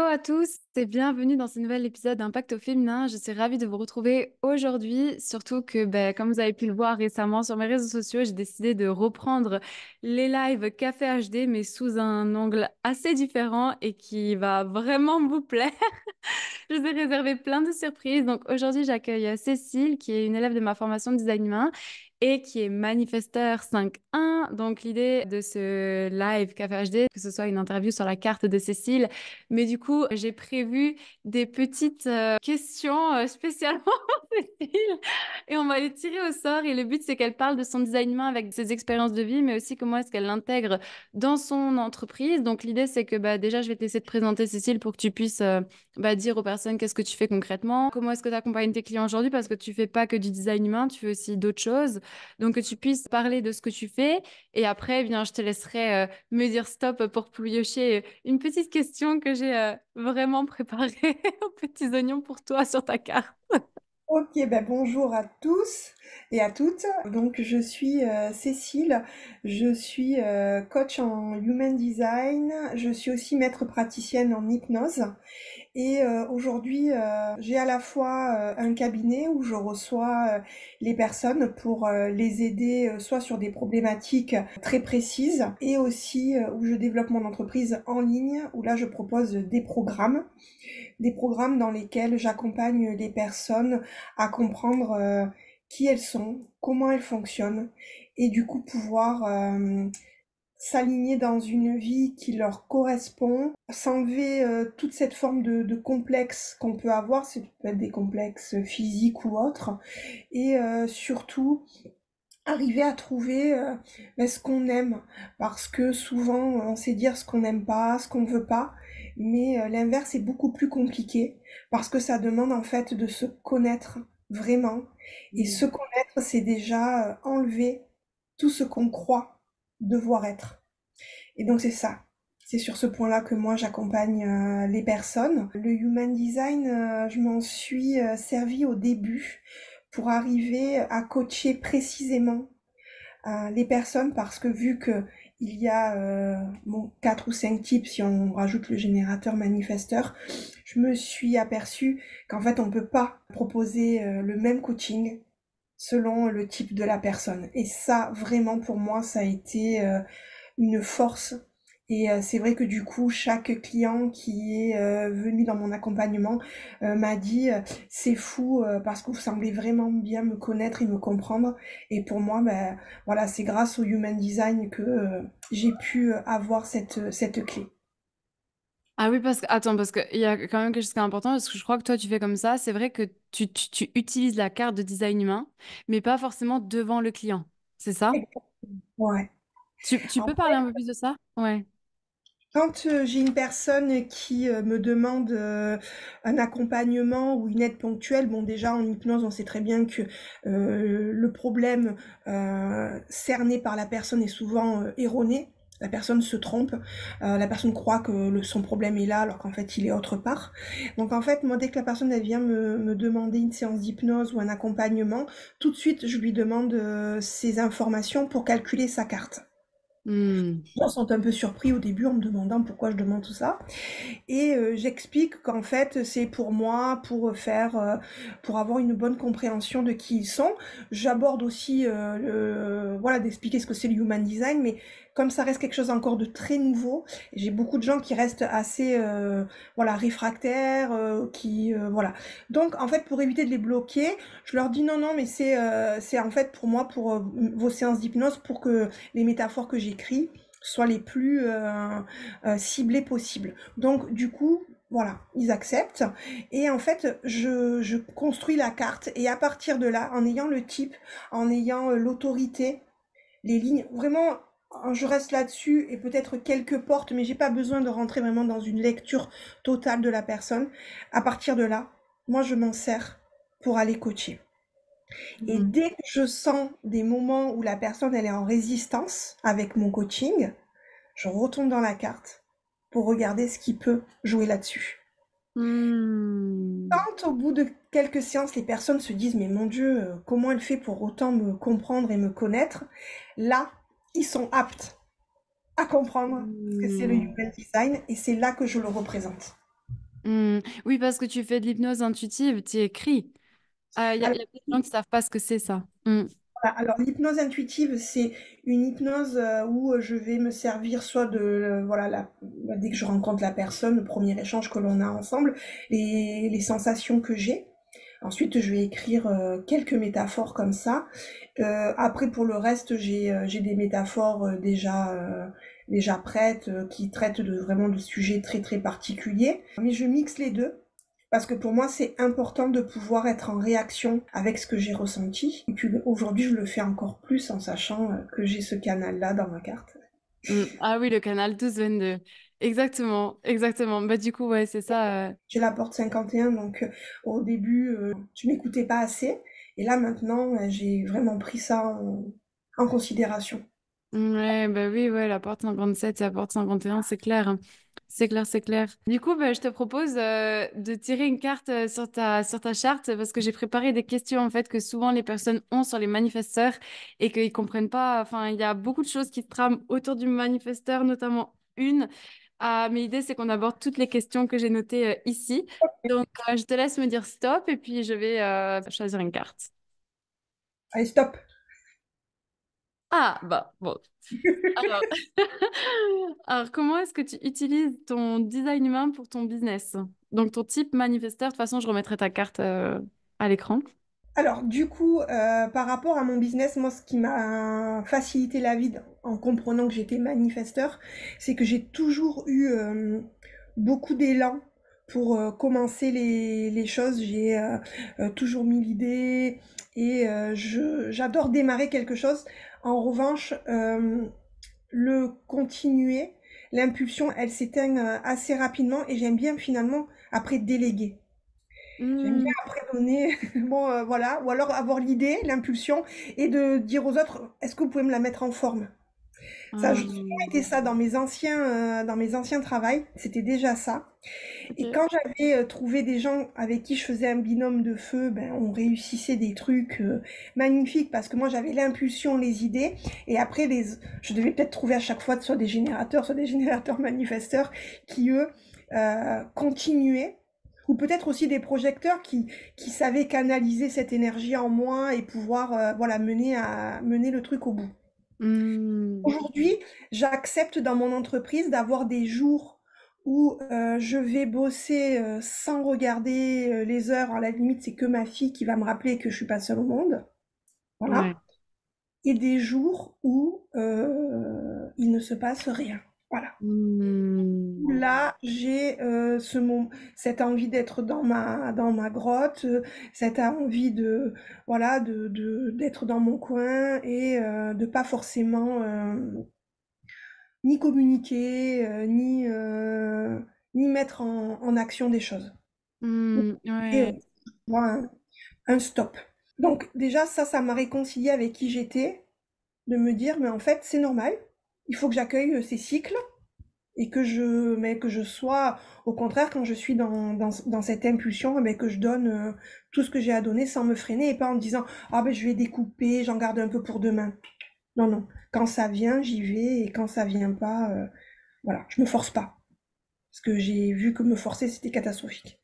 à tous et bienvenue dans ce nouvel épisode d'Impact au féminin. Je suis ravie de vous retrouver aujourd'hui, surtout que, comme vous avez pu le voir récemment sur mes réseaux sociaux, j'ai décidé de reprendre les lives Café HD, mais sous un angle assez différent et qui va vraiment vous plaire. Je vous ai réservé plein de surprises. Donc aujourd'hui, j'accueille Cécile, qui est une élève de ma formation de design humain et qui est manifesteur 5.1. Donc l'idée de ce live Café HD, que ce soit une interview sur la carte de Cécile, mais du coup, j'ai prévu des petites questions spécialement pour Cécile et on va les tirer au sort. Et le but, c'est qu'elle parle de son design humain avec ses expériences de vie, mais aussi comment est-ce qu'elle l'intègre dans son entreprise. Donc l'idée, c'est que déjà, je vais te laisser te présenter, Cécile, pour que tu puisses dire aux personnes qu'est-ce que tu fais concrètement, comment est-ce que tu accompagnes tes clients aujourd'hui, parce que tu fais pas que du design humain, tu fais aussi d'autres choses. Donc que tu puisses parler de ce que tu fais. Et après, eh bien, je te laisserai me dire stop pour piocher une petite question que j'ai vraiment préparée aux petits oignons pour toi sur ta carte. Ok, ben bonjour à tous et à toutes. Donc je suis Cécile, je suis coach en Human Design, je suis aussi maître praticienne en hypnose et aujourd'hui j'ai à la fois un cabinet où je reçois les personnes pour les aider soit sur des problématiques très précises et aussi où je développe mon entreprise en ligne où là je propose des programmes dans lesquels j'accompagne les personnes à comprendre qui elles sont, comment elles fonctionnent, et du coup pouvoir s'aligner dans une vie qui leur correspond, s'enlever toute cette forme de complexe qu'on peut avoir, c'est peut être des complexes physiques ou autres, et surtout arriver à trouver ce qu'on aime, parce que souvent on sait dire ce qu'on n'aime pas, ce qu'on ne veut pas, mais l'inverse est beaucoup plus compliqué, parce que ça demande en fait de se connaître vraiment, et se connaître c'est déjà enlever tout ce qu'on croit devoir être. Et donc c'est ça. C'est sur ce point-là que moi j'accompagne les personnes. Le human design, je m'en suis servi au début pour arriver à coacher précisément les personnes parce que vu que il y a bon, 4 ou 5 types si on rajoute le générateur manifesteur, je me suis aperçue qu'en fait on peut pas proposer le même coaching selon le type de la personne. Et ça, vraiment, pour moi, ça a été une force. Et c'est vrai que du coup, chaque client qui est venu dans mon accompagnement m'a dit c'est fou parce que vous semblez vraiment bien me connaître et me comprendre. Et pour moi, ben, voilà, c'est grâce au Human Design que j'ai pu avoir cette clé. Ah oui, attends, parce qu'il y a quand même quelque chose qui est important, parce que je crois que toi, tu fais comme ça. C'est vrai que tu utilises la carte de design humain, mais pas forcément devant le client. C'est ça? Ouais. Tu peux parler un peu plus de ça? Ouais. Quand j'ai une personne qui me demande un accompagnement ou une aide ponctuelle, bon déjà en hypnose on sait très bien que le problème cerné par la personne est souvent erroné. La personne se trompe, la personne croit que son problème est là alors qu'en fait il est autre part. Donc en fait moi dès que la personne elle vient me demander une séance d'hypnose ou un accompagnement, tout de suite je lui demande ces informations pour calculer sa carte. Hmm. Les gens sont un peu surpris au début en me demandant pourquoi je demande tout ça. Et j'explique qu'en fait, c'est pour moi, pour avoir une bonne compréhension de qui ils sont. J'aborde aussi, voilà, d'expliquer ce que c'est le human design, mais comme ça reste quelque chose encore de très nouveau, j'ai beaucoup de gens qui restent assez, voilà, réfractaires, voilà. Donc, en fait, pour éviter de les bloquer, je leur dis non, non, mais c'est en fait pour moi, pour vos séances d'hypnose, pour que les métaphores que j'écris soient les plus ciblées possibles. Donc du coup, voilà, ils acceptent. Et en fait, je construis la carte. Et à partir de là, en ayant le type, en ayant l'autorité, les lignes, vraiment, je reste là-dessus et peut-être quelques portes, mais j'ai pas besoin de rentrer vraiment dans une lecture totale de la personne. À partir de là, moi, je m'en sers pour aller coacher. Et Hmm. dès que je sens des moments où la personne, elle est en résistance avec mon coaching, je retourne dans la carte pour regarder ce qui peut jouer là-dessus. Hmm. Quand au bout de quelques séances, les personnes se disent mais mon Dieu, comment elle fait pour autant me comprendre et me connaître, là, ils sont aptes à comprendre ce que c'est le Hmm. human design et c'est là que je le représente. Oui, parce que tu fais de l'hypnose intuitive, tu écris. Il y a des gens qui savent pas ce que c'est ça. Alors, l'hypnose intuitive, c'est une hypnose où je vais me servir soit de, voilà, dès que je rencontre la personne, le premier échange que l'on a ensemble, les sensations que j'ai. Ensuite, je vais écrire quelques métaphores comme ça. Après, pour le reste, j'ai des métaphores déjà prêtes qui traitent vraiment de sujets très très particuliers. Mais je mixe les deux. Parce que pour moi, c'est important de pouvoir être en réaction avec ce que j'ai ressenti. Et puis aujourd'hui, je le fais encore plus en sachant que j'ai ce canal-là dans ma carte. Ah oui, le canal 12-22. Exactement, exactement. Bah, du coup, ouais, c'est ça. J'ai la porte 51, donc au début, je m'écoutais pas assez. Et là, maintenant, j'ai vraiment pris ça en considération. Ouais, bah oui, ouais, la porte 57 et la porte 51, c'est clair, hein. C'est clair, c'est clair. Du coup, bah, je te propose de tirer une carte sur ta charte parce que j'ai préparé des questions en fait que souvent les personnes ont sur les manifesteurs et qu'ils comprennent pas. Enfin, il y a beaucoup de choses qui se trament autour du manifesteur, notamment une. Mais l'idée, c'est qu'on aborde toutes les questions que j'ai notées ici. Donc, je te laisse me dire stop et puis je vais choisir une carte. Allez, stop! Ah, bah, bon. Alors, alors, comment est-ce que tu utilises ton design humain pour ton business? Donc, ton type manifesteur, de toute façon, je remettrai ta carte à l'écran. Alors, du coup, par rapport à mon business, moi, ce qui m'a facilité la vie en comprenant que j'étais manifesteur, c'est que j'ai toujours eu beaucoup d'élan pour commencer les choses. J'ai toujours mis l'idée et j'adore démarrer quelque chose. En revanche, le continuer, l'impulsion, elle s'éteint assez rapidement et j'aime bien finalement après déléguer. J'aime bien Hmm. après donner, bon, voilà, ou alors avoir l'idée, l'impulsion, et de dire aux autres, est-ce que vous pouvez me la mettre en forme? Ça, j'ai toujours été ça dans mes anciens travails, c'était déjà ça. Et Ok. quand j'avais trouvé des gens avec qui je faisais un binôme de feu, ben, on réussissait des trucs magnifiques parce que moi j'avais l'impulsion, les idées, et après je devais peut-être trouver à chaque fois soit des générateurs manifesteurs qui eux continuaient. Ou peut-être aussi des projecteurs qui savaient canaliser cette énergie en moi et pouvoir voilà, mener le truc au bout. Hmm. Aujourd'hui, j'accepte dans mon entreprise d'avoir des jours où je vais bosser sans regarder les heures. À la limite, c'est que ma fille qui va me rappeler que je suis pas seule au monde. Voilà. Ouais. Et des jours où il ne se passe rien. Voilà. Hmm. Là, j'ai cette envie d'être dans ma grotte, cette envie de, voilà, d'être dans mon coin et de pas forcément ni communiquer, ni mettre en action des choses. Hmm. Et Ouais. moi, un stop. Donc déjà, ça m'a réconcilié avec qui j'étais, de me dire, mais en fait, c'est normal. Il faut que j'accueille ces cycles et mais que je sois, au contraire, quand je suis dans cette impulsion, mais que je donne tout ce que j'ai à donner sans me freiner et pas en me disant, ah ben je vais découper, j'en garde un peu pour demain. Non, non. Quand ça vient, j'y vais et quand ça vient pas, voilà, je me force pas. Parce que j'ai vu que me forcer, c'était catastrophique.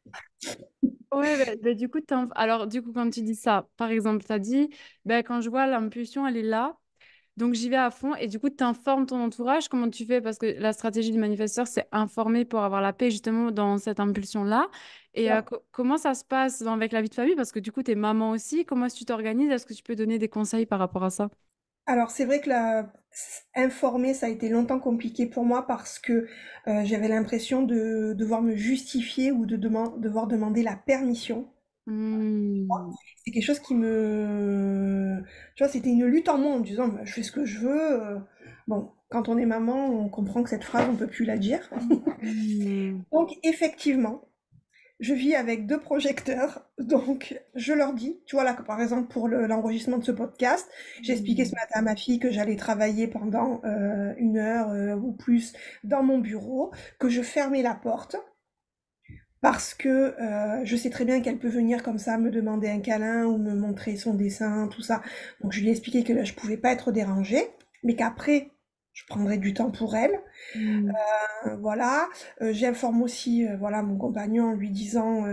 Ouais, bah, du coup, alors, du coup, quand tu dis ça, par exemple, tu as dit, bah, quand je vois l'impulsion, elle est là. Donc j'y vais à fond et du coup tu informes ton entourage. Comment tu fais? Parce que la stratégie du manifesteur, c'est informer pour avoir la paix justement dans cette impulsion-là. Et comment ça se passe avec la vie de famille? Parce que du coup tu es maman aussi. Comment est-ce que tu t'organises? Est-ce que tu peux donner des conseils par rapport à ça? Alors c'est vrai que informer, ça a été longtemps compliqué pour moi parce que j'avais l'impression de devoir me justifier ou devoir demander la permission. Hmm. C'est quelque chose tu vois, c'était une lutte en moi en disant, bah, je fais ce que je veux. Bon, quand on est maman, on comprend que cette phrase, on peut plus la dire. Hmm. Donc effectivement, je vis avec 2 projecteurs, donc je leur dis, tu vois là, que par exemple pour l'enregistrement de ce podcast, j'ai expliqué ce Hmm. matin à ma fille que j'allais travailler pendant 1 heure ou plus dans mon bureau, que je fermais la porte parce que je sais très bien qu'elle peut venir comme ça me demander un câlin ou me montrer son dessin, tout ça. Donc je lui ai expliqué que là, je pouvais pas être dérangée, mais qu'après, je prendrai du temps pour elle. Mm. Voilà, j'informe aussi, voilà, mon compagnon en lui disant,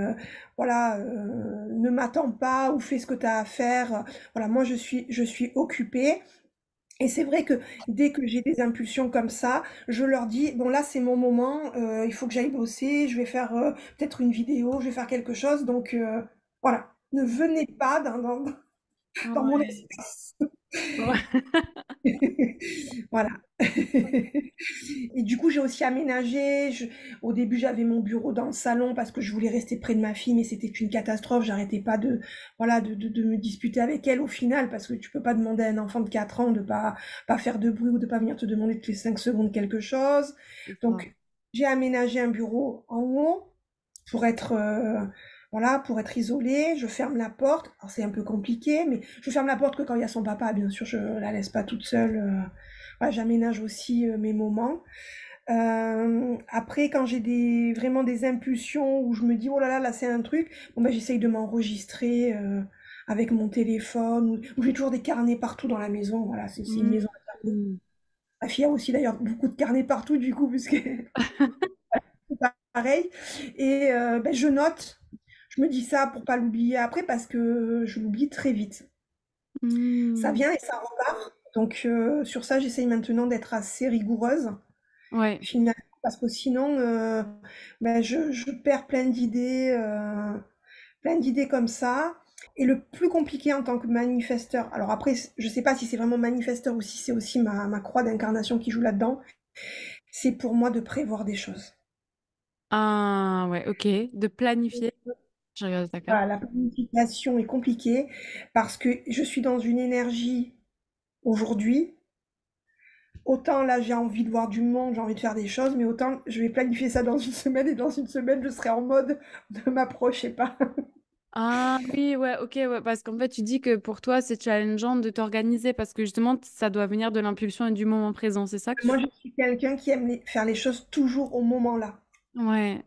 voilà, ne m'attends pas ou fais ce que tu as à faire. Voilà, moi je suis occupée. Et c'est vrai que dès que j'ai des impulsions comme ça, je leur dis, bon là c'est mon moment, il faut que j'aille bosser, je vais faire peut-être une vidéo, je vais faire quelque chose. Donc voilà, ne venez pas dans mon Ouais. espace. Ouais. Voilà. Et du coup, j'ai aussi aménagé. Au début, j'avais mon bureau dans le salon parce que je voulais rester près de ma fille, mais c'était une catastrophe. J'arrêtais pas voilà, de me disputer avec elle au final, parce que tu peux pas demander à un enfant de 4 ans de pas faire de bruit ou de pas venir te demander toutes les 5 secondes quelque chose. C'est ça. Donc, j'ai aménagé un bureau en haut pour être, voilà, pour être isolée. Je ferme la porte. Alors, c'est un peu compliqué, mais je ferme la porte que quand il y a son papa, bien sûr, je la laisse pas toute seule. Voilà, j'aménage aussi mes moments. Après, quand j'ai vraiment des impulsions où je me dis, oh là là, là c'est un truc, bon, ben, j'essaye de m'enregistrer avec mon téléphone, ou j'ai toujours des carnets partout dans la maison. Voilà, c'est une maison à carnets. Mm. Ma fille a aussi d'ailleurs beaucoup de carnets partout, du coup, puisque c'est pareil. Et ben, je note. Je me dis ça pour pas l'oublier après parce que je l'oublie très vite. Ça Mm. vient et ça repart. Donc sur ça, j'essaye maintenant d'être assez rigoureuse. Ouais. Finalement, parce que sinon, ben, je perds plein d'idées comme ça. Et le plus compliqué en tant que manifesteur, alors après, je sais pas si c'est vraiment manifesteur ou si c'est aussi ma croix d'incarnation qui joue là-dedans, c'est pour moi de prévoir des choses. Ah, ouais, ok. De planifier. Je regarde ta carte. Voilà, la planification est compliquée parce que je suis dans une énergie aujourd'hui. Autant là, j'ai envie de voir du monde, j'ai envie de faire des choses, mais autant je vais planifier ça dans une semaine et dans une semaine, je serai en mode ne m'approchez pas. Ah oui, ouais, ok, ouais, parce qu'en fait, tu dis que pour toi, c'est challengeant de t'organiser parce que justement, ça doit venir de l'impulsion et du moment présent. C'est ça que tu... Moi, je suis quelqu'un qui aime faire les choses toujours au moment là. Ouais,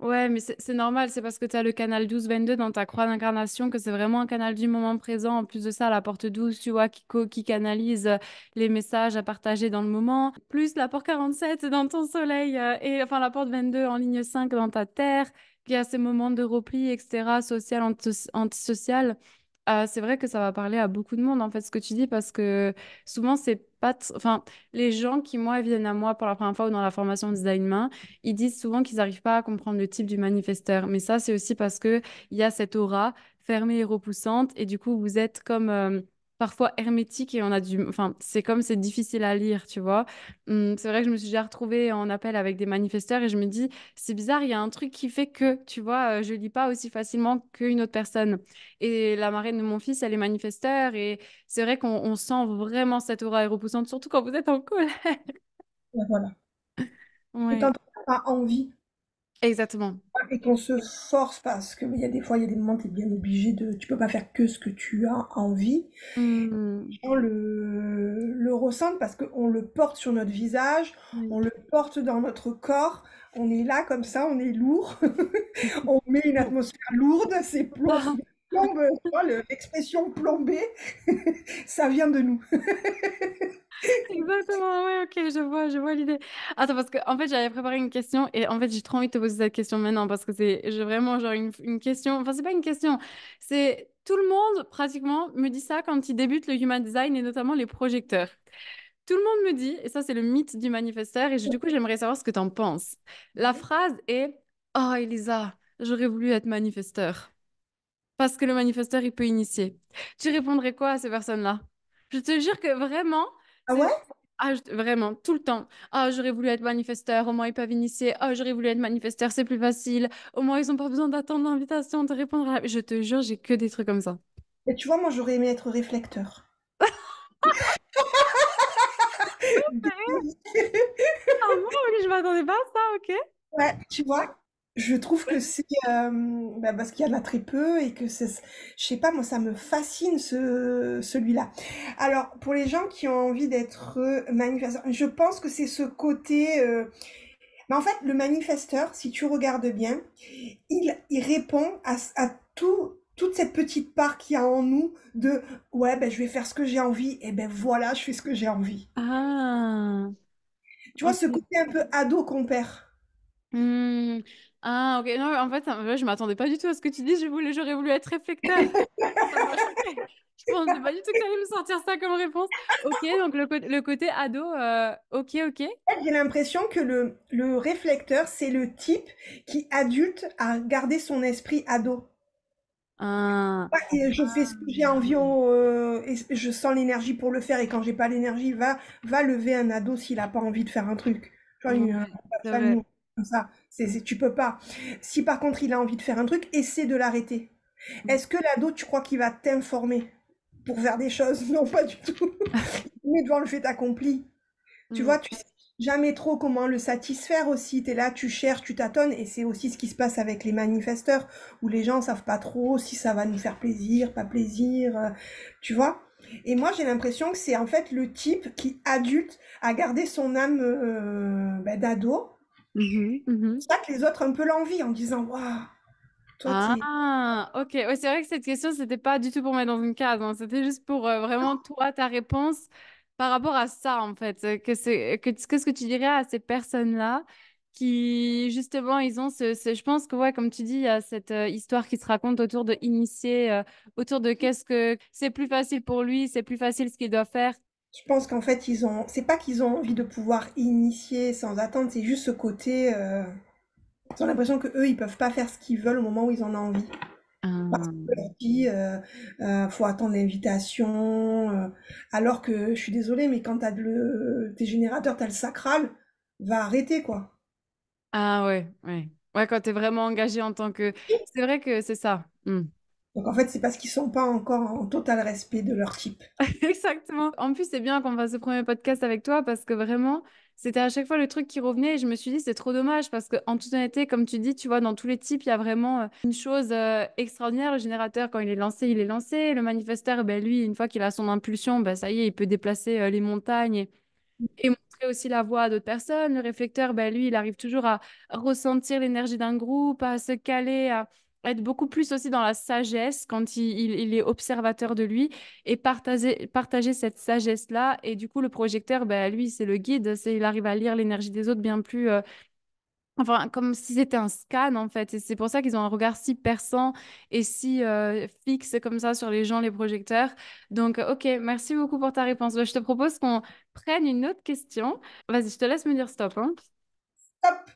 ouais, mais c'est normal, c'est parce que tu as le canal 12-22 dans ta croix d'incarnation que c'est vraiment un canal du moment présent. En plus de ça, la porte 12, tu vois, qui canalise les messages à partager dans le moment. Plus la porte 47 dans ton soleil et enfin la porte 22 en ligne 5 dans ta terre, qui a ces moments de repli, etc., social, antisocial. C'est vrai que ça va parler à beaucoup de monde, en fait, ce que tu dis, parce que souvent, c'est pas... Enfin, les gens qui, moi, viennent à moi pour la première fois ou dans la formation design main, ils disent souvent qu'ils n'arrivent pas à comprendre le type du manifesteur. Mais ça, c'est aussi parce que il y a cette aura fermée et repoussante. Et du coup, vous êtes comme parfois hermétique et on a du... Enfin, c'est comme c'est difficile à lire, tu vois. C'est vrai que je me suis déjà retrouvée en appel avec des manifesteurs et je me dis, c'est bizarre, il y a un truc qui fait que, tu vois, je lis pas aussi facilement qu'une autre personne. Et la marraine de mon fils, elle est manifesteur et c'est vrai qu'on sent vraiment cette aura repoussante, surtout quand vous êtes en colère. Et voilà. Et Ouais, quand on n'a pas envie exactement. et qu'on se force, parce qu'il y a des fois, il y a des moments, tu es bien obligé tu peux pas faire que ce que tu as envie. Hmm. On le ressent parce qu'on le porte sur notre visage, Oui. on le porte dans notre corps, on est là comme ça, on est lourd, on met une Bon. atmosphère lourde, Ah, plombe, tu vois, l'expression plombée, ça vient de nous. exactement, ouais, ok, je vois l'idée. Attends, parce que en fait, j'avais préparé une question et en fait, j'ai trop envie de te poser cette question maintenant parce que c'est j'ai vraiment genre une question. Enfin, c'est pas une question, c'est tout le monde pratiquement me dit ça quand ils débutent le human design et notamment les projecteurs. Tout le monde me dit, et ça, c'est le mythe du manifesteur, et du coup, j'aimerais savoir ce que tu en penses. La phrase est: Oh, Elisa, j'aurais voulu être manifesteur. Parce que le manifesteur, il peut initier. Tu répondrais quoi à ces personnes-là? Je te jure que vraiment, Ah c'est ouais? vraiment tout le temps. Ah, j'aurais voulu être manifesteur, au moins ils peuvent initier. Ah, j'aurais voulu être manifesteur, c'est plus facile. Au moins ils n'ont pas besoin d'attendre l'invitation, de répondre à Je te jure, j'ai que des trucs comme ça. Et tu vois, moi, j'aurais aimé être réflecteur. Ah bon, ok, je m'attendais pas à ça, ok? Ouais, tu vois, je trouve que c'est bah, parce qu'il y en a très peu et que je sais pas, moi ça me fascine celui-là. Alors pour les gens qui ont envie d'être manifesteurs, je pense que c'est ce côté. Mais en fait, le manifesteur, si tu regardes bien, il répond à toute cette petite part qu'il y a en nous de ouais, ben, je vais faire ce que j'ai envie, et ben voilà, je fais ce que j'ai envie. Ah, Tu vois, ce ok. côté un peu ado qu'on perd. Hmm. Ah, ok. Non, en fait, je m'attendais pas du tout à ce que tu dis. J'aurais voulu être réflecteur. Ça m'a choqué. Je pensais pas du tout que tu allais me sortir ça comme réponse. Ok, donc le côté ado, ok, ok. J'ai l'impression que le réflecteur, c'est le type qui, adulte, a gardé son esprit ado. Ah, Ouais, et je fais ce que j'ai envie et je sens l'énergie pour le faire. Et quand j'ai pas l'énergie, va lever un ado s'il a pas envie de faire un truc. Tu vois, une ouais, c'est personne vrai. comme ça, tu peux pas. Si par contre il a envie de faire un truc, essaie de l'arrêter. Est-ce que l'ado, tu crois qu'il va t'informer pour faire des choses? Non, pas du tout. Mais devant le fait accompli. Tu Hmm. vois, tu sais jamais trop comment le satisfaire aussi. Tu es là, tu cherches, tu tâtonnes, et c'est aussi ce qui se passe avec les manifesteurs, où les gens savent pas trop si ça va nous faire plaisir, pas plaisir, tu vois. Et moi, j'ai l'impression que c'est en fait le type qui, adulte, a gardé son âme ben, d'ado. Mhm, C'est mhm. pour ça que les autres un peu l'envient en disant, waouh, toi, t'es... Ah, ok. Ouais, c'est vrai que cette question, c'était pas du tout pour mettre dans une case, hein. C'était juste pour vraiment toi, ta réponse par rapport à ça, en fait. Qu'est-ce que tu dirais à ces personnes-là qui, justement, ils ont je pense que, ouais, comme tu dis, il y a cette histoire qui se raconte autour de initier, autour de qu'est-ce que c'est plus facile pour lui, c'est plus facile ce qu'il doit faire. Je pense qu'en fait, c'est pas qu'ils ont envie de pouvoir initier sans attendre, c'est juste ce côté, ils ont l'impression que eux, ils peuvent pas faire ce qu'ils veulent au moment où ils en ont envie. Ah, Leur dit, faut attendre l'invitation, alors que je suis désolée, mais quand tes générateurs, t'as le sacral, va arrêter, quoi. ah ouais, ouais. Ouais, quand t'es vraiment engagé en tant que... C'est vrai que c'est ça. Hmm. Donc en fait, c'est parce qu'ils sont pas encore en total respect de leur type. Exactement. En plus, c'est bien qu'on fasse ce premier podcast avec toi parce que vraiment, c'était à chaque fois le truc qui revenait et je me suis dit, c'est trop dommage parce que, en toute honnêteté, comme tu dis, tu vois, dans tous les types, il y a vraiment une chose extraordinaire. Le générateur, quand il est lancé, il est lancé. Le manifesteur, ben, lui, une fois qu'il a son impulsion, ben, ça y est, il peut déplacer les montagnes et montrer aussi la voix à d'autres personnes. Le réflecteur, ben, lui, il arrive toujours à ressentir l'énergie d'un groupe, à se caler, à être beaucoup plus aussi dans la sagesse quand il est observateur de lui et partager cette sagesse-là. Et du coup, le projecteur, ben, lui, c'est le guide, il arrive à lire l'énergie des autres bien plus... Enfin, comme si c'était un scan, en fait. Et c'est pour ça qu'ils ont un regard si perçant et si fixe comme ça sur les gens, les projecteurs. Donc, ok, merci beaucoup pour ta réponse. Je te propose qu'on prenne une autre question. Vas-y, je te laisse me dire stop, hein. Hop!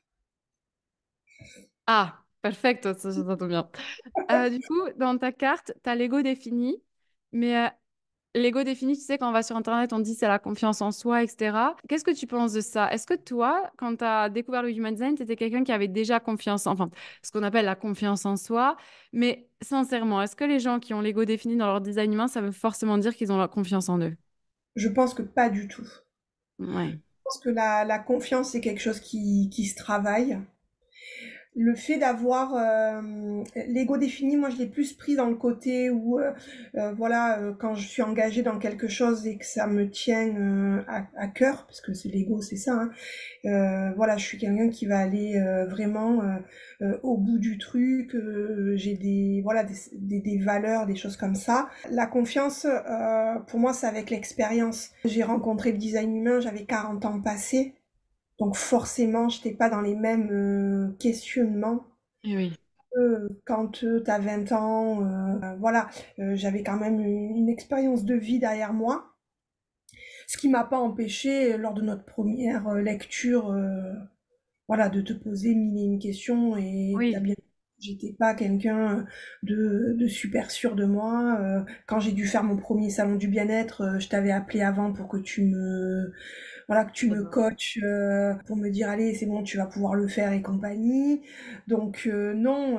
Ah, perfect, ça tombe bien. Du coup, dans ta carte, tu as l'ego défini, mais l'ego défini, tu sais, quand on va sur Internet, on dit c'est la confiance en soi, etc. Qu'est-ce que tu penses de ça? Est-ce que toi, quand tu as découvert le Human Design, tu étais quelqu'un qui avait déjà confiance, enfin, ce qu'on appelle la confiance en soi, mais sincèrement, est-ce que les gens qui ont l'ego défini dans leur design humain, ça veut forcément dire qu'ils ont la confiance en eux? Je pense que pas du tout. Je Ouais. pense que la confiance, c'est quelque chose qui se travaille. Le fait d'avoir l'ego défini, moi je l'ai plus pris dans le côté où voilà, quand je suis engagée dans quelque chose et que ça me tient à cœur, parce que c'est l'ego, c'est ça, hein, voilà, je suis quelqu'un qui va aller vraiment au bout du truc, j'ai des voilà des valeurs, des choses comme ça. La confiance, pour moi, c'est avec l'expérience. J'ai rencontré le design humain, j'avais 40 ans passés. Donc forcément, j'étais pas dans les mêmes questionnements Eh oui. quand tu as 20 ans. Voilà, j'avais quand même une expérience de vie derrière moi, ce qui m'a pas empêché lors de notre première lecture, voilà, de te poser mille et une questions et t'as Oui. bien. J'étais pas quelqu'un de super sûr de moi. Quand j'ai dû faire mon premier salon du bien-être, je t'avais appelé avant pour que voilà, que tu me coaches pour me dire allez, c'est bon, tu vas pouvoir le faire et compagnie. Donc non,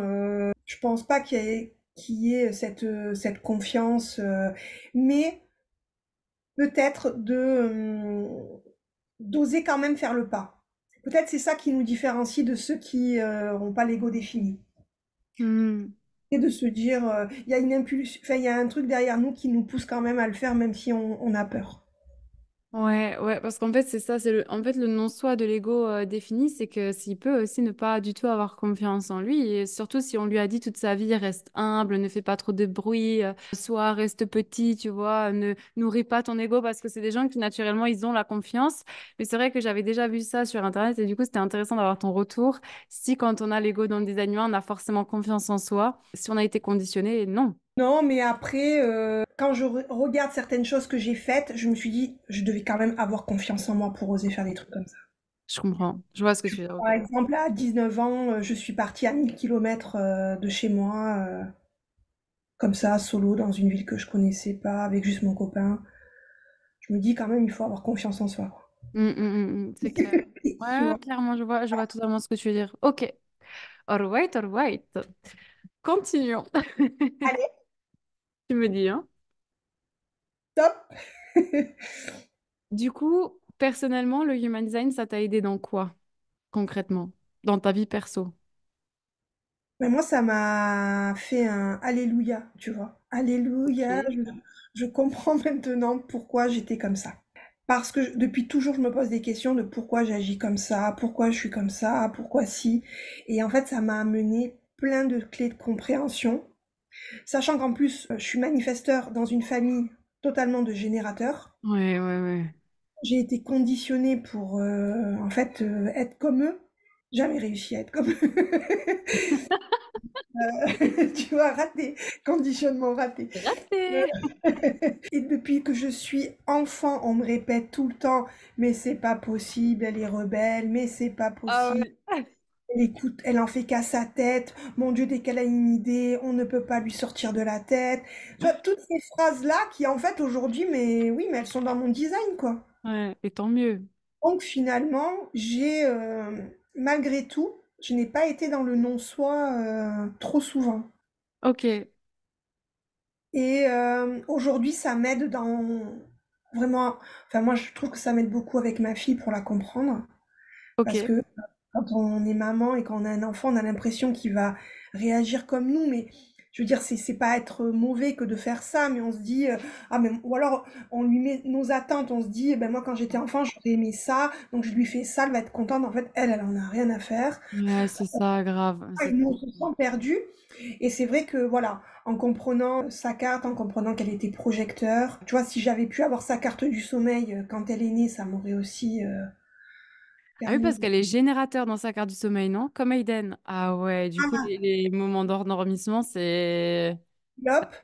je pense pas qu'il y ait cette confiance, mais peut-être d'oser quand même faire le pas. Peut-être c'est ça qui nous différencie de ceux qui n'ont pas l'ego défini. Hmm. Et de se dire, il y a une impulsion, enfin, il y a un truc derrière nous qui nous pousse quand même à le faire, même si on a peur. Ouais, ouais, parce qu'en fait, c'est ça, en fait, le non-soi de l'ego défini, c'est que s'il peut aussi ne pas du tout avoir confiance en lui, et surtout si on lui a dit toute sa vie, reste humble, ne fais pas trop de bruit, sois, reste petit, tu vois, ne nourris pas ton ego, parce que c'est des gens qui, naturellement, ils ont la confiance. Mais c'est vrai que j'avais déjà vu ça sur Internet, et du coup, c'était intéressant d'avoir ton retour. Si quand on a l'ego dans le design humain, on a forcément confiance en soi, si on a été conditionné, non. Non, mais après, quand je regarde certaines choses que j'ai faites, je me suis dit, je devais quand même avoir confiance en moi pour oser faire des trucs comme ça. Je comprends, je vois ce que tu veux dire, Par ok. exemple, à 19 ans, je suis partie à 1000 kilomètres de chez moi, comme ça, solo, dans une ville que je connaissais pas, avec juste mon copain. Je me dis quand même, il faut avoir confiance en soi, quoi. C'est clair. Tu Ouais, vois. clairement, je vois totalement ce que tu veux dire. Ok. Alright, alright. Continuons. Allez, Tu me dis, hein. top! Du coup, personnellement, le human design, ça t'a aidé dans quoi, concrètement, dans ta vie perso? Mais moi, ça m'a fait un alléluia, tu vois. Alléluia, Ok. je comprends maintenant pourquoi j'étais comme ça. Parce que depuis toujours, je me pose des questions de pourquoi j'agis comme ça, pourquoi je suis comme ça, pourquoi si. Et en fait, ça m'a amené plein de clés de compréhension. Sachant qu'en plus, je suis manifesteur dans une famille totalement de générateurs. Ouais, ouais, ouais. J'ai été conditionnée pour, en fait, être comme eux. Jamais réussi à être comme eux. Tu vois, raté. Conditionnement raté. Raté. Et depuis que je suis enfant, on me répète tout le temps, mais c'est pas possible, elle est rebelle, mais c'est pas Ah possible. ouais. Elle écoute, elle en fait qu'à sa tête. Mon Dieu, dès qu'elle a une idée, on ne peut pas lui sortir de la tête. Tu vois, toutes ces phrases-là qui, en fait, aujourd'hui, mais oui, mais elles sont dans mon design, quoi. Ouais, et tant mieux. Donc, finalement, malgré tout, je n'ai pas été dans le non-soi, trop souvent. Ok, Et aujourd'hui, ça m'aide dans vraiment, enfin moi je trouve que ça m'aide beaucoup avec ma fille pour la comprendre. ok. Parce que quand on est maman et quand on a un enfant, on a l'impression qu'il va réagir comme nous. Mais je veux dire, c'est pas être mauvais que de faire ça, mais on se dit, ah, mais, ou alors on lui met nos attentes, on se dit, eh ben moi quand j'étais enfant, j'aurais aimé ça, donc je lui fais ça, elle va être contente. En fait, elle en a rien à faire. Ouais, c'est ça, grave. Ah, C'est nous, ça. on se sent perdu. Et c'est vrai que, voilà, en comprenant sa carte, en comprenant qu'elle était projecteur, tu vois, si j'avais pu avoir sa carte du sommeil quand elle est née, ça m'aurait aussi Ah oui, permis parce de... qu'elle est générateur dans sa carte du sommeil, non? Comme Aiden. Ah ouais, du coup, Ah, les moments d'endormissement, c'est... hop,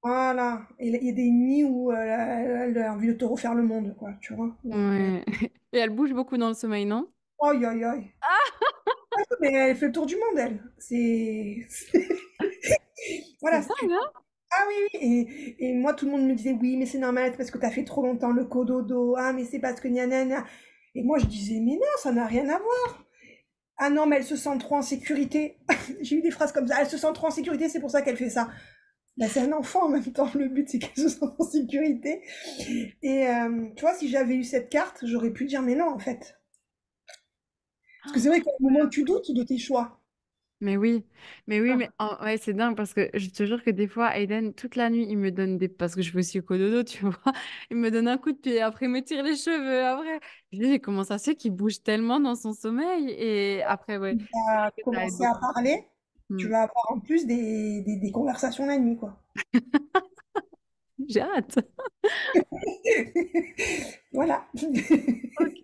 voilà. Et il y a des nuits où elle a envie de te refaire le monde, quoi, tu vois. Donc, Ouais. Et elle bouge beaucoup dans le sommeil, non? aïe, aïe, aïe. Mais elle fait le tour du monde, elle. C'est Voilà. dingue, hein? Ah oui, oui. Et moi, tout le monde me disait, oui, mais c'est normal, c'est parce que t'as fait trop longtemps le cododo. Ah, mais c'est parce que gna gna gna. Et moi, je disais, mais non, ça n'a rien à voir. Ah non, mais elle se sent trop en sécurité. J'ai eu des phrases comme ça. Elle se sent trop en sécurité, c'est pour ça qu'elle fait ça. Bah, c'est un enfant en même temps. Le but, c'est qu'elle se sente en sécurité. Et tu vois, si j'avais eu cette carte, j'aurais pu dire, mais non, en fait. Parce que c'est vrai qu'à un moment, tu doutes de tes choix. Mais oui, Ah, mais ouais, c'est dingue parce que je te jure que des fois, Aiden, toute la nuit, il me donne des... Parce que je fais aussi au cododo, tu vois. Il me donne un coup de pied, après il me tire les cheveux, après... Je dis, mais comment ça se fait qu'il bouge tellement dans son sommeil? Et après, ouais, tu c'est vas vrai que ça aide commencer à beaucoup. parler. Tu Hmm. vas avoir en plus des conversations la nuit, quoi. J'ai hâte. Voilà. Ok.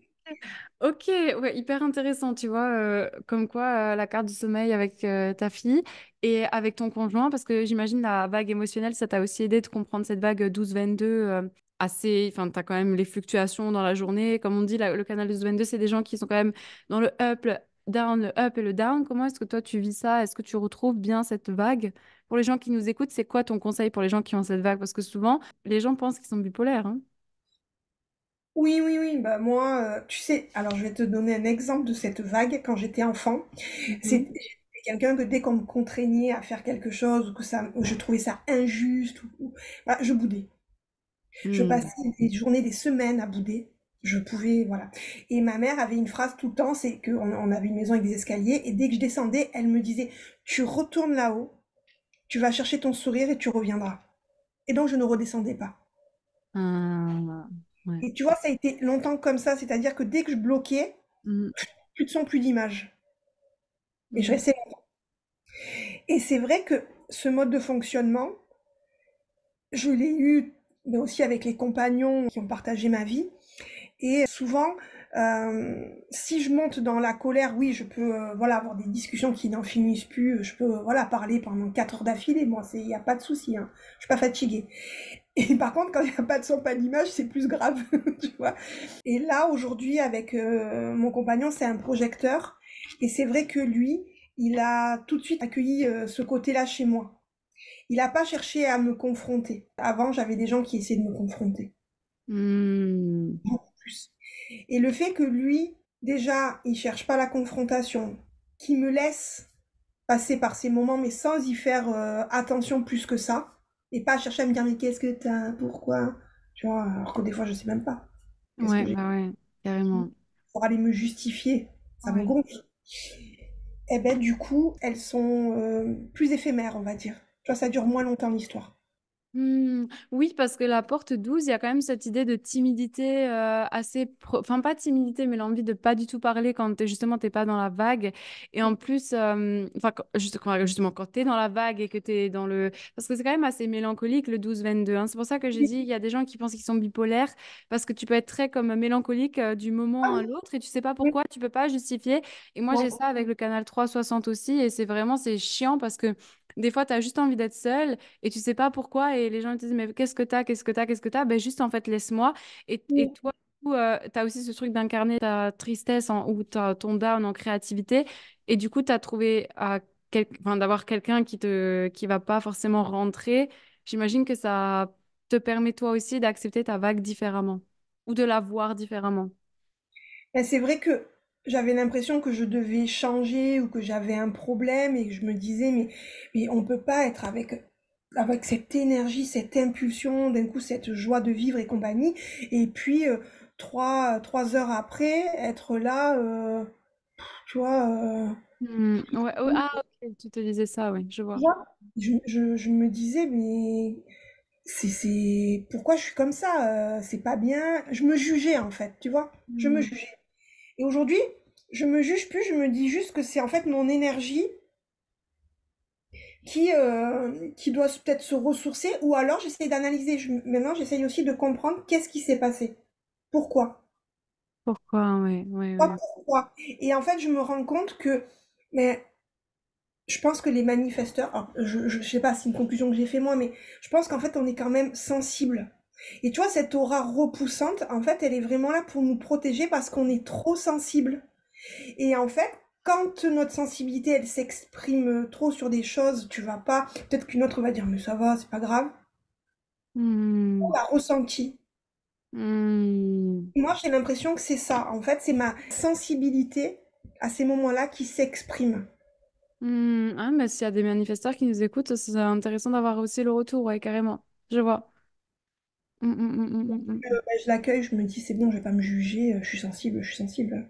Ok, ouais, hyper intéressant, tu vois, comme quoi la carte du sommeil avec ta fille et avec ton conjoint, parce que j'imagine la vague émotionnelle, ça t'a aussi aidé de comprendre cette vague 12-22 assez, enfin, t'as quand même les fluctuations dans la journée, comme on dit, le canal 12-22, c'est des gens qui sont quand même dans le up, le down, le up et le down. Comment est-ce que toi tu vis ça? Est-ce que tu retrouves bien cette vague? Pour les gens qui nous écoutent, c'est quoi ton conseil pour les gens qui ont cette vague? Parce que souvent, les gens pensent qu'ils sont bipolaires, hein. Oui, oui, oui, bah moi, tu sais, alors je vais te donner un exemple de cette vague quand j'étais enfant. Mhm. J'étais quelqu'un que dès qu'on me contraignait à faire quelque chose ou que ça, ou je trouvais ça injuste, voilà, je boudais. Je Hmm. passais des journées, des semaines à bouder. Je pouvais, voilà. Et ma mère avait une phrase tout le temps, c'est qu'on avait une maison avec des escaliers, et dès que je descendais, elle me disait, tu retournes là-haut, tu vas chercher ton sourire et tu reviendras. Et donc je ne redescendais pas. Ah, ouais. Et tu vois, ça a été longtemps comme ça, c'est-à-dire que dès que je bloquais, Mmh. plus de son, plus d'image. Et je Mmh. restais. Et c'est vrai que ce mode de fonctionnement, je l'ai eu, mais aussi avec les compagnons qui ont partagé ma vie. Et souvent, si je monte dans la colère, oui, je peux voilà, avoir des discussions qui n'en finissent plus. Je peux voilà, parler pendant 4 heures d'affilée. Moi, il n'y a pas de souci. Hein. Je suis pas fatiguée. Et par contre, quand il n'y a pas de son, pas d'image, c'est plus grave. Tu vois. Et là, aujourd'hui, avec mon compagnon, c'est un projecteur. Et c'est vrai que lui, il a tout de suite accueilli ce côté-là chez moi. Il n'a pas cherché à me confronter. Avant, j'avais des gens qui essayaient de me confronter. Mmh. Beaucoup plus. Et le fait que lui, déjà, il cherche pas la confrontation, qu'il me laisse passer par ces moments, mais sans y faire attention plus que ça, et pas chercher à me dire mais qu'est-ce que t'as, pourquoi, tu vois, alors que des fois je sais même pas qu'est-ce que Ouais, j'ai. bah ouais, carrément. Pour aller me justifier, ça me Ouais. gonfle. Et ben du coup, elles sont plus éphémères, on va dire. Tu vois, ça dure moins longtemps l'histoire. Hmm, oui, parce que la porte 12, il y a quand même cette idée de timidité assez... Enfin, pas timidité, mais l'envie de pas du tout parler quand justement, t'es pas dans la vague. Et en plus, enfin, justement, quand t'es dans la vague et que t'es dans le... Parce que c'est quand même assez mélancolique, le 12-22. Hein. C'est pour ça que j'ai dit, il y a des gens qui pensent qu'ils sont bipolaires, parce que tu peux être très comme mélancolique du Ah moment à oui, l'autre et tu sais pas oui, pourquoi, tu peux pas justifier. Et moi, j'ai ouais. ça avec le canal 360 aussi, et c'est vraiment, c'est chiant parce que des fois, tu as juste envie d'être seule et tu sais pas pourquoi et les gens te disent mais qu'est-ce que t'as, qu'est-ce que t'as, qu'est-ce que t'as, ben juste en fait laisse-moi et Oui. toi tu as aussi ce truc d'incarner ta tristesse ou ton down en créativité et du coup tu as trouvé enfin, d'avoir quelqu'un qui va pas forcément rentrer, j'imagine que ça te permet toi aussi d'accepter ta vague différemment ou de la voir différemment. Ben, c'est vrai que j'avais l'impression que je devais changer ou que j'avais un problème et que je me disais mais on peut pas être avec cette énergie, cette impulsion, d'un coup cette joie de vivre et compagnie, et puis trois heures après être là, tu vois, Hmm, ouais, ah ok, tu te disais ça, oui, je vois. déjà, je me disais mais pourquoi je suis comme ça, c'est pas bien. Je me jugeais en fait, tu vois, je me Hmm, jugeais. Et aujourd'hui, je me juge plus, je me dis juste que c'est en fait mon énergie qui doit peut-être se ressourcer, ou alors j'essaie d'analyser. Maintenant, j'essaye aussi de comprendre qu'est-ce qui s'est passé. Pourquoi? pourquoi, ouais, ouais, Pas ouais. pourquoi. Et en fait, je me rends compte que, mais je pense que les manifesteurs, alors, je sais pas, c'est une conclusion que j'ai fait moi, mais je pense qu'en fait, on est quand même sensible. Et tu vois, cette aura repoussante, en fait, elle est vraiment là pour nous protéger parce qu'on est trop sensible. Et en fait, quand notre sensibilité, elle s'exprime trop sur des choses, tu vas pas, peut-être qu'une autre va dire, mais ça va, c'est pas grave. On Hmm, l'a ressenti. hmm. Moi, j'ai l'impression que c'est ça. En fait, c'est ma sensibilité à ces moments-là qui s'exprime. Ah, mais s'il y a des manifestants qui nous écoutent, c'est intéressant d'avoir aussi le retour, ouais, carrément. Je vois. Bah, je l'accueille, je me dis, c'est bon, je vais pas me juger, je suis sensible, je suis sensible.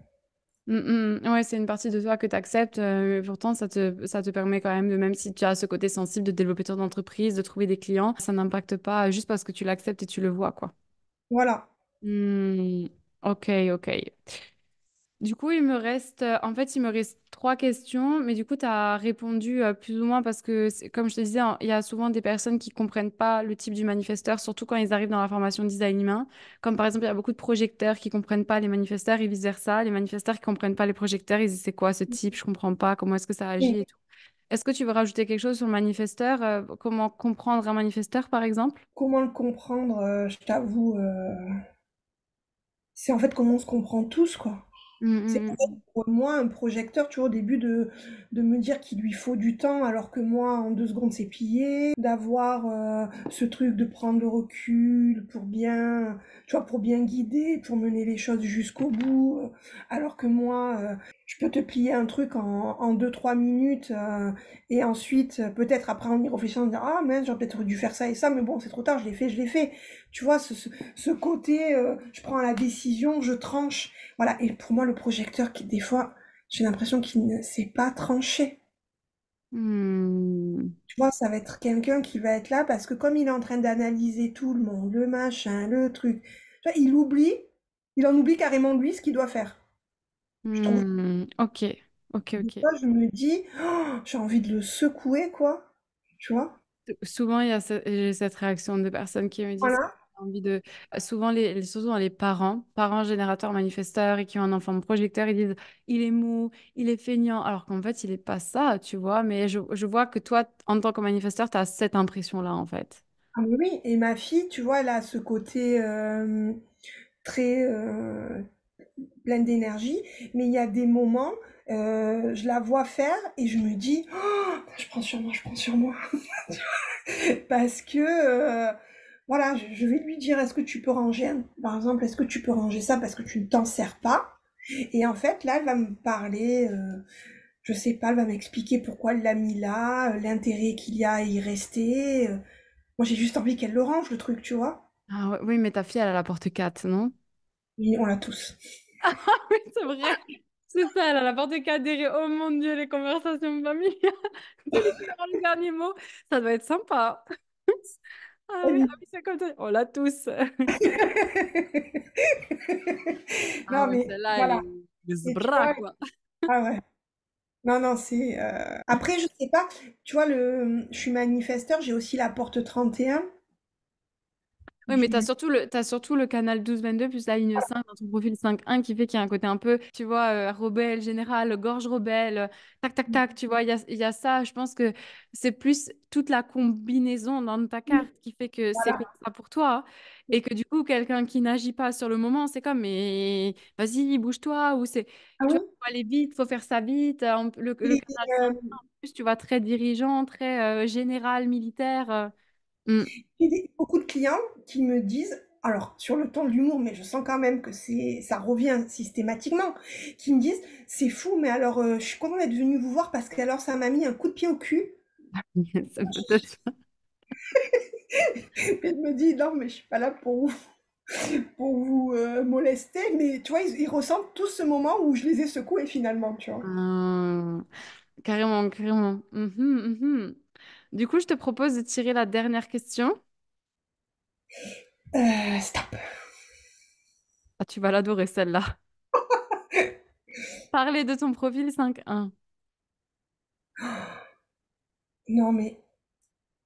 Ouais, c'est une partie de toi que tu acceptes. Pourtant, ça te permet quand même, même si tu as ce côté sensible de développer ton entreprise, de trouver des clients, ça n'impacte pas juste parce que tu l'acceptes et tu le vois, quoi. Voilà. Hmm, ok, ok. Du coup, en fait, il me reste trois questions, mais du coup, tu as répondu plus ou moins parce que, comme je te disais, hein, il y a souvent des personnes qui comprennent pas le type du manifesteur, surtout quand ils arrivent dans la formation design humain. Comme par exemple, il y a beaucoup de projecteurs qui comprennent pas les manifesteurs et vice-versa. Les manifesteurs qui comprennent pas les projecteurs, ils disent c'est quoi ce type? Je comprends pas. Comment est-ce que ça agit Oui. et tout. Est-ce que tu veux rajouter quelque chose sur le manifesteur? Comment comprendre un manifesteur, par exemple? Comment le comprendre, je t'avoue, c'est en fait comment on se comprend tous, quoi. C'est en fait Mm, pour moi un projecteur, tu vois, au début de me dire qu'il lui faut du temps alors que moi en 2 secondes c'est plié, d'avoir ce truc de prendre le recul pour bien, tu vois, pour bien guider, pour mener les choses jusqu'au bout, alors que moi je peux te plier un truc en 2, 3 minutes et ensuite peut-être après en y réfléchissant dire ah mince j'aurais peut-être dû faire ça et ça mais bon c'est trop tard je l'ai fait, tu vois ce côté je prends la décision, je tranche. Voilà, et pour moi, le projecteur, qui des fois, j'ai l'impression qu'il ne sait pas trancher. mm. Tu vois, ça va être quelqu'un qui va être là parce que comme il est en train d'analyser tout le monde, le machin, le truc, Tu vois, il en oublie carrément lui ce qu'il doit faire. Je trouve. Ok, ok, Des ok. fois, je me dis, oh, j'ai envie de le secouer, quoi. Tu vois? Souvent, il y a j'ai cette réaction de personnes qui me disent Voilà. qu'ils ont envie de. Souvent, souvent les parents générateurs manifesteurs et qui ont un enfant projecteur, ils disent il est mou, il est feignant, alors qu'en fait, il n'est pas ça, tu vois. Mais je vois que toi, en tant que manifesteur, tu as cette impression-là, en fait. Ah oui, oui. Et ma fille, tu vois, elle a ce côté très pleine d'énergie, mais il y a des moments, je la vois faire et je me dis, oh, je prends sur moi, je prends sur moi. Parce que, voilà, je vais lui dire, est-ce que tu peux ranger, par exemple, est-ce que tu peux ranger ça parce que tu ne t'en sers pas? Et en fait, là, elle va me parler, je sais pas, elle va m'expliquer pourquoi elle l'a mis là, l'intérêt qu'il y a à y rester. Moi, j'ai juste envie qu'elle le range, le truc, tu vois? Ah ouais, oui, mais ta fille, elle a la porte 4, non? Et on l'a tous. Oui, c'est vrai. C'est ça, elle a la porte 4 derrière. Oh mon Dieu, les conversations familiales. Celui qui aura le dernier mot, ça doit être sympa. Ah oui, c'est comme ça. On l'a tous. Ah Non, ouais, mais celle-là, elle voilà. est Et tu bras, vois, quoi. ah ouais. Non, non, c'est. Après, je sais pas, tu vois, je suis manifesteur, j'ai aussi la porte 31 Oui, mais tu as du. surtout t'as surtout le canal 12-22 plus la ligne 5 dans ton profil 5-1 qui fait qu'il y a un côté un peu, tu vois, rebelle, général, gorge rebelle, tac, tac, tac, tu vois, il y a ça. Je pense que c'est plus toute la combinaison dans ta carte qui fait que c'est comme Voilà. ça pour toi. Et que du coup, quelqu'un qui n'agit pas sur le moment, c'est comme, mais vas-y, bouge-toi. Ou c'est, Ah tu oui? vois, faut aller vite, faut faire ça vite. Le Et, canal 5 euh, en plus, tu vois, très dirigeant, très général, militaire. Hmm. j'ai beaucoup de clients qui me disent, alors sur le ton de l'humour, mais je sens quand même que ça revient systématiquement, qui me disent, c'est fou, mais alors je suis contente d'être venue vous voir parce que alors ça m'a mis un coup de pied au cul. C'est peut-être Et je me dis, non, mais je suis pas là pour vous molester, mais tu vois, ils ressentent tous ce moment où je les ai secoués finalement, tu vois. Ah, carrément, carrément. Mhm, mhm. Du coup, je te propose de tirer la dernière question. Stop. Ah, tu vas l'adorer, celle-là. Parler de ton profil 5-1. Non, mais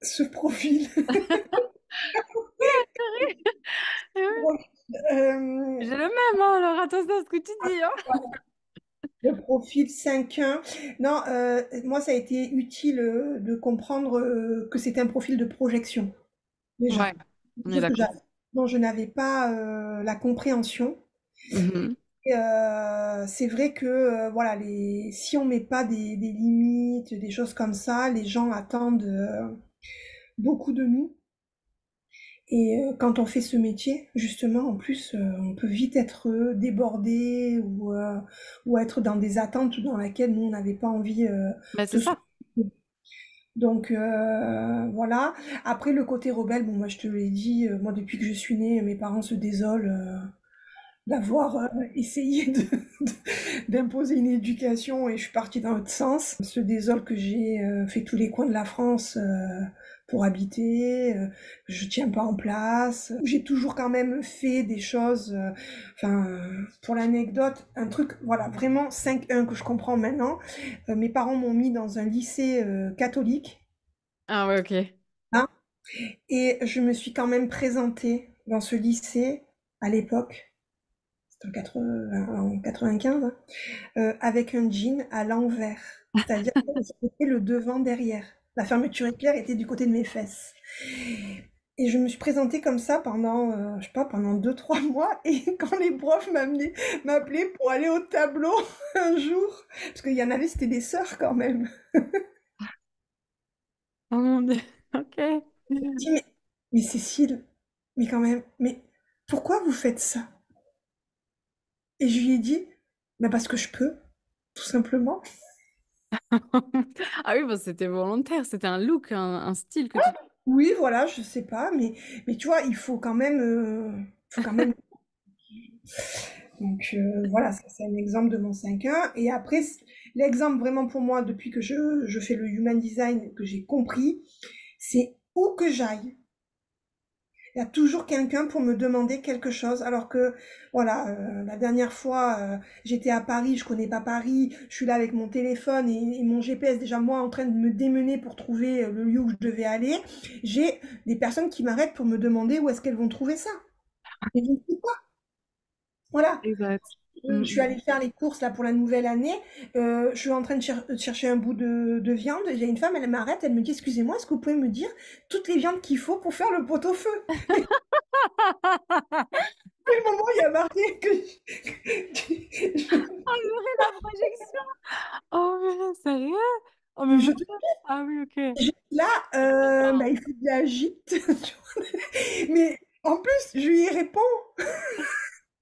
ce profil, J'ai euh, le même, hein, alors attention à ce que tu dis, hein. le profil 5.1, non, moi ça a été utile de comprendre que c'était un profil de projection, déjà. Ouais, on Quelque est chose d'accord. dont je n'avais pas la compréhension. Mhm. Et, c'est vrai que voilà, si on met pas des limites, des choses comme ça, les gens attendent beaucoup de nous. Et quand on fait ce métier, justement, en plus, on peut vite être débordé ou être dans des attentes dans lesquelles nous, on n'avait pas envie Ben, c'est de se... ça. Donc voilà. Après, le côté rebelle, bon, moi je te l'ai dit, moi depuis que je suis née, mes parents se désolent d'avoir essayé d'imposer une éducation et je suis partie dans l'autre sens. Se désolent que j'ai fait tous les coins de la France pour habiter, je tiens pas en place. J'ai toujours quand même fait des choses, enfin, pour l'anecdote, un truc, voilà, vraiment 5-1 que je comprends maintenant. Mes parents m'ont mis dans un lycée catholique, Ah ouais, ok. hein, et je me suis quand même présentée dans ce lycée à l'époque. C'était en 95, hein, avec un jean à l'envers. C'est-à-dire que c'était le devant derrière. La fermeture éclair était du côté de mes fesses. Et je me suis présentée comme ça pendant, je sais pas, pendant 2-3 mois. Et quand les profs m'appelaient pour aller au tableau un jour, parce qu'il y en avait, c'était des sœurs quand même. Oh mon Dieu. Ok. Je me dis, mais Cécile, mais quand même, mais pourquoi vous faites ça? Et je lui ai dit, bah parce que je peux, tout simplement. Ah oui, bah, c'était volontaire, c'était un look, un style que tu... Oui, voilà, je sais pas, mais tu vois, il faut quand même. Donc voilà, ça, c'est un exemple de mon 5.1. Et après, l'exemple vraiment pour moi, depuis que je fais le human design, que j'ai compris, c'est où que j'aille, Il y a toujours quelqu'un pour me demander quelque chose. Alors que, voilà, la dernière fois, j'étais à Paris, je connais pas Paris, je suis là avec mon téléphone et mon GPS, déjà moi, en train de me démener pour trouver le lieu où je devais aller. J'ai des personnes qui m'arrêtent pour me demander où est-ce qu'elles vont trouver ça. Et je ne sais pas. Voilà. Exact. Je suis allée faire les courses là pour la nouvelle année. Je suis en train de chercher un bout de viande. Il y a une femme, elle m'arrête, elle me dit, excusez-moi, est-ce que vous pouvez me dire toutes les viandes qu'il faut pour faire le pot-au-feu? À quel moment il y a marqué que Oh, purée, la projection! Oh, purée, sérieux? Oh, mais je, moi... je- Ah oui, ok. là, bah, il faut de la gîte. Mais en plus, je lui réponds,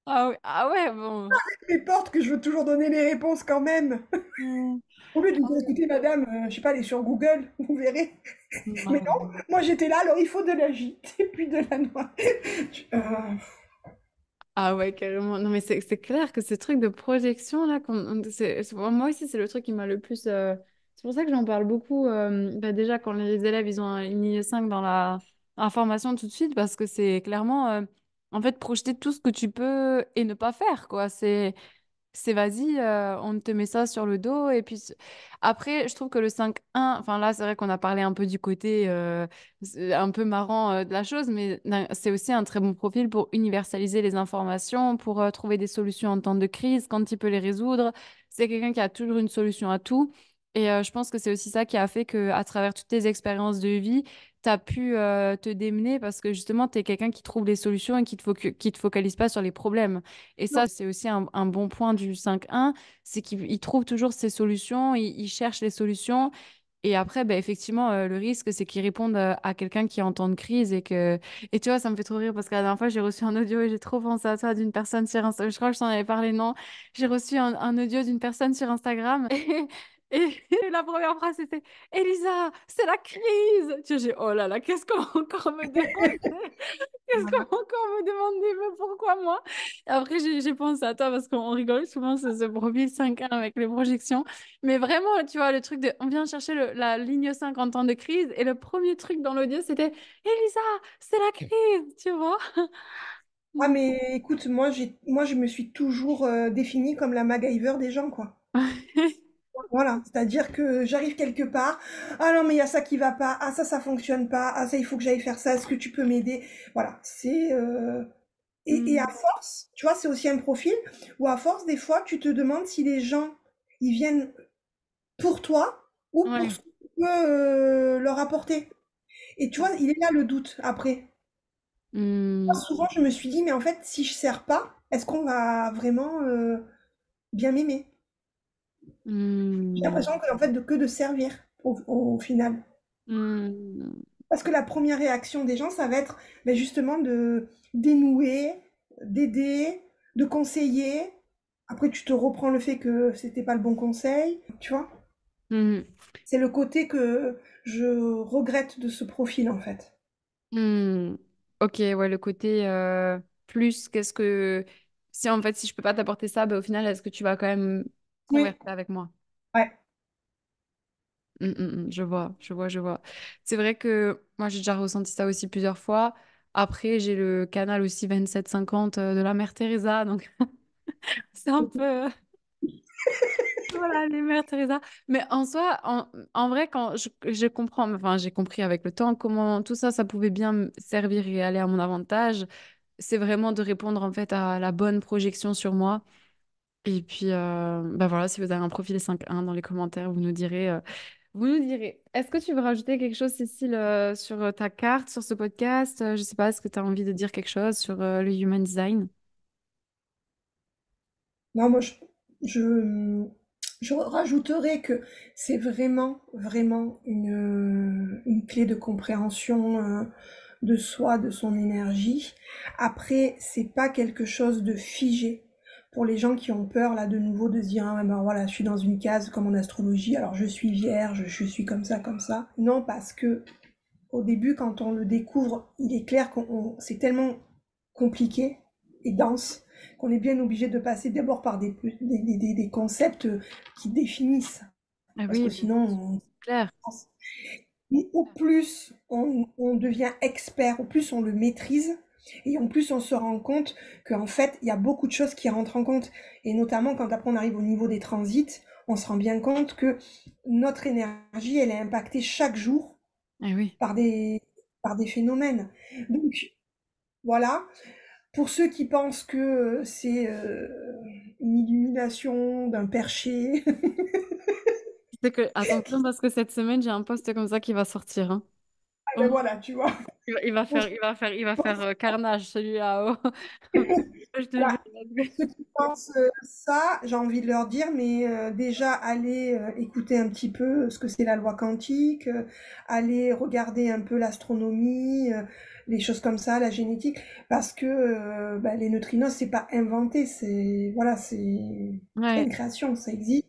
Ah oui, ah ouais, bon. les portes que je veux toujours donner les réponses quand même. Hmm. Au lieu de lui Ah dire, oui. écoutez, madame, je sais pas, allez sur Google, vous verrez. Mais non, Non. moi j'étais là, alors il faut de la gîte et puis de la noix. Euh, Ah ouais, carrément. Non, mais c'est clair que ces trucs de projection, là, moi aussi, c'est le truc qui m'a le plus... C'est pour ça que j'en parle beaucoup. Bah, déjà, quand les élèves, ils ont une ligne 5 dans la formation tout de suite, parce que c'est clairement, en fait, projeter tout ce que tu peux et ne pas faire, quoi. C'est vas-y, on te met ça sur le dos. Et puis après, je trouve que le 5-1, enfin là, c'est vrai qu'on a parlé un peu du côté c'est un peu marrant de la chose, mais c'est aussi un très bon profil pour universaliser les informations, pour trouver des solutions en temps de crise, quand il peut les résoudre. C'est quelqu'un qui a toujours une solution à tout. Et je pense que c'est aussi ça qui a fait que à travers toutes tes expériences de vie, tu as pu te démener parce que justement, tu es quelqu'un qui trouve les solutions et qui te focalise pas sur les problèmes. Et non. ça, c'est aussi un bon point du 5-1, c'est qu'il trouve toujours ses solutions, il cherche les solutions. Et après, ben, effectivement, le risque, c'est qu'il réponde à quelqu'un qui est en temps de crise et que... Et tu vois, ça me fait trop rire parce que la dernière fois, j'ai reçu un audio et j'ai trop pensé à ça d'une personne sur Instagram. Je crois que je t'en avais parlé, non? J'ai reçu un audio d'une personne sur Instagram et la première phrase, c'était «Elisa, c'est la crise!» Tu vois, j'ai «Oh là là, qu'est-ce qu'on va encore me demander?» Qu'est-ce qu'on Voilà. va encore me demander? Mais pourquoi moi? Et après, j'ai pensé à toi parce qu'on rigole souvent sur ce profil 5 avec les projections. Mais vraiment, tu vois, le truc de on vient chercher la ligne 5 en temps de crise et le premier truc dans l'audio, c'était Elisa, c'est la crise, tu vois? Ah Mm. mais écoute, moi je me suis toujours définie comme la MacGyver des gens, quoi. Voilà, c'est-à-dire que j'arrive quelque part, ah non mais il y a ça qui va pas, ah ça fonctionne pas, ah ça il faut que j'aille faire ça, est-ce que tu peux m'aider? Voilà, c'est et à Mm. force, tu vois, c'est aussi un profil où à force des fois tu te demandes si les gens ils viennent pour toi ou pour Ouais. ce que tu peux leur apporter. Et tu vois, il est là le doute après. Mm. Souvent je me suis dit mais en fait si je sers pas, est-ce qu'on va vraiment bien m'aimer? J'ai Mm. l'impression que en fait que de servir au final. Mm. Parce que la première réaction des gens, ça va être ben, justement de dénouer, d'aider, de conseiller. Après, tu te reprends le fait que c'était pas le bon conseil, tu vois. Mm. C'est le côté que je regrette de ce profil, en fait. Mm. Ok, ouais, le côté plus, qu'est-ce que... Si en fait, si je peux pas t'apporter ça, ben, au final, est-ce que tu vas quand même Oui, converser avec moi? ouais, Je vois, je vois, je vois. C'est vrai que moi, j'ai déjà ressenti ça aussi plusieurs fois. Après, j'ai le canal aussi 2750 de la mère Teresa, donc c'est un peu... Voilà, les mères Teresa. Mais en soi, en vrai, quand je comprends, enfin, j'ai compris avec le temps comment tout ça, ça pouvait bien me servir et aller à mon avantage. C'est vraiment de répondre en fait à la bonne projection sur moi. Et puis, bah voilà, si vous avez un profil 5-1 dans les commentaires, vous nous direz. Est-ce que tu veux rajouter quelque chose, Cécile, sur ta carte, sur ce podcast? Je sais pas, est-ce que tu as envie de dire quelque chose sur le human design? non, moi, je, je rajouterais que c'est vraiment, vraiment une clé de compréhension de soi, de son énergie. Après, c'est pas quelque chose de figé. Pour les gens qui ont peur, là, de nouveau, de se dire, ah, ben voilà, je suis dans une case comme en astrologie, alors je suis vierge, je suis comme ça, comme ça. Non, parce que au début, quand on le découvre, il est clair c'est tellement compliqué et dense qu'on est bien obligé de passer d'abord par des concepts qui définissent. Ah Parce oui, que bien sinon, sûr, c'est clair. Et au plus on devient expert, au plus on le maîtrise, et en plus on se rend compte qu'en fait, il y a beaucoup de choses qui rentrent en compte. Et notamment quand après on arrive au niveau des transits, on se rend bien compte que notre énergie, elle est impactée chaque jour Eh oui. par par des phénomènes. Donc voilà, pour ceux qui pensent que c'est une illumination d'un perché, C'est que, attention, parce que cette semaine, j'ai un post comme ça qui va sortir, hein. Au ben moins, voilà, tu vois. il va faire carnage, celui-là. Oh. Je te Voilà. jure. Ceux qui pensent ça, j'ai envie de leur dire, mais déjà, allez écouter un petit peu ce que c'est la loi quantique, allez regarder un peu l'astronomie, les choses comme ça, la génétique, parce que bah, les neutrinos, c'est pas inventé, c'est voilà, c'est pas Ouais, une création, ça existe.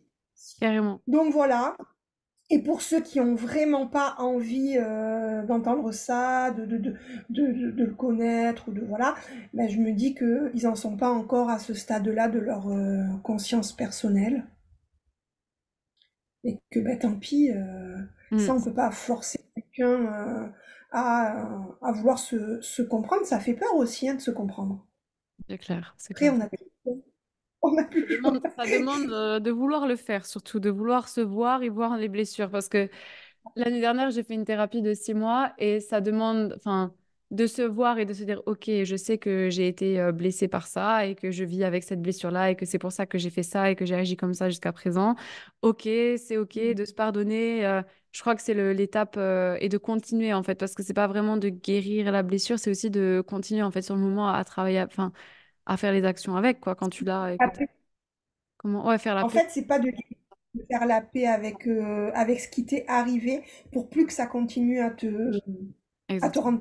carrément. Donc voilà. Et pour ceux qui ont vraiment pas envie d'entendre ça, de le connaître, ou de voilà, ben je me dis que ils en sont pas encore à ce stade-là de leur conscience personnelle et que ben tant pis, Mm, ça on peut pas forcer quelqu'un à vouloir se comprendre. Ça fait peur aussi hein, de se comprendre. c'est clair, c'est Après clair. on a plus, on n'a plus Ça le choix. demande, ça demande de vouloir le faire, surtout de vouloir se voir et voir les blessures. Parce que l'année dernière, j'ai fait une thérapie de 6 mois et ça demande, enfin, de se voir et de se dire, OK, je sais que j'ai été blessée par ça et que je vis avec cette blessure-là et que c'est pour ça que j'ai fait ça et que j'ai agi comme ça jusqu'à présent. OK, c'est OK de se pardonner. Je crois que c'est l'étape et de continuer en fait, parce que c'est pas vraiment de guérir la blessure, c'est aussi de continuer en fait sur le moment à travailler, enfin, à faire les actions avec quoi, quand tu l'as et que comment, ouais, faire la En paix. fait, c'est pas de faire la paix avec ce qui t'est arrivé pour plus que ça continue à te Exactement. rendre,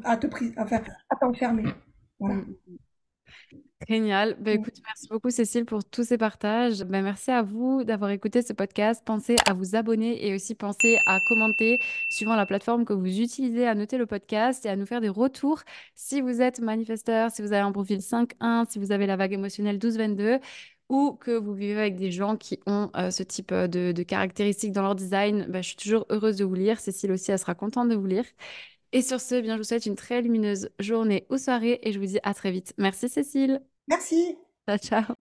enfin, à t'enfermer. Voilà. Génial. Ben, Donc, écoute, merci beaucoup Cécile pour tous ces partages. Ben, merci à vous d'avoir écouté ce podcast. Pensez à vous abonner et aussi pensez à commenter suivant la plateforme que vous utilisez, à noter le podcast et à nous faire des retours si vous êtes manifesteur, si vous avez un profil 5-1, si vous avez la vague émotionnelle 12-22 ou que vous vivez avec des gens qui ont ce type de caractéristiques dans leur design. Ben, je suis toujours heureuse de vous lire. Cécile aussi, elle sera contente de vous lire. Et sur ce, bien, je vous souhaite une très lumineuse journée ou soirée et je vous dis à très vite. Merci Cécile. merci. Ciao, ciao.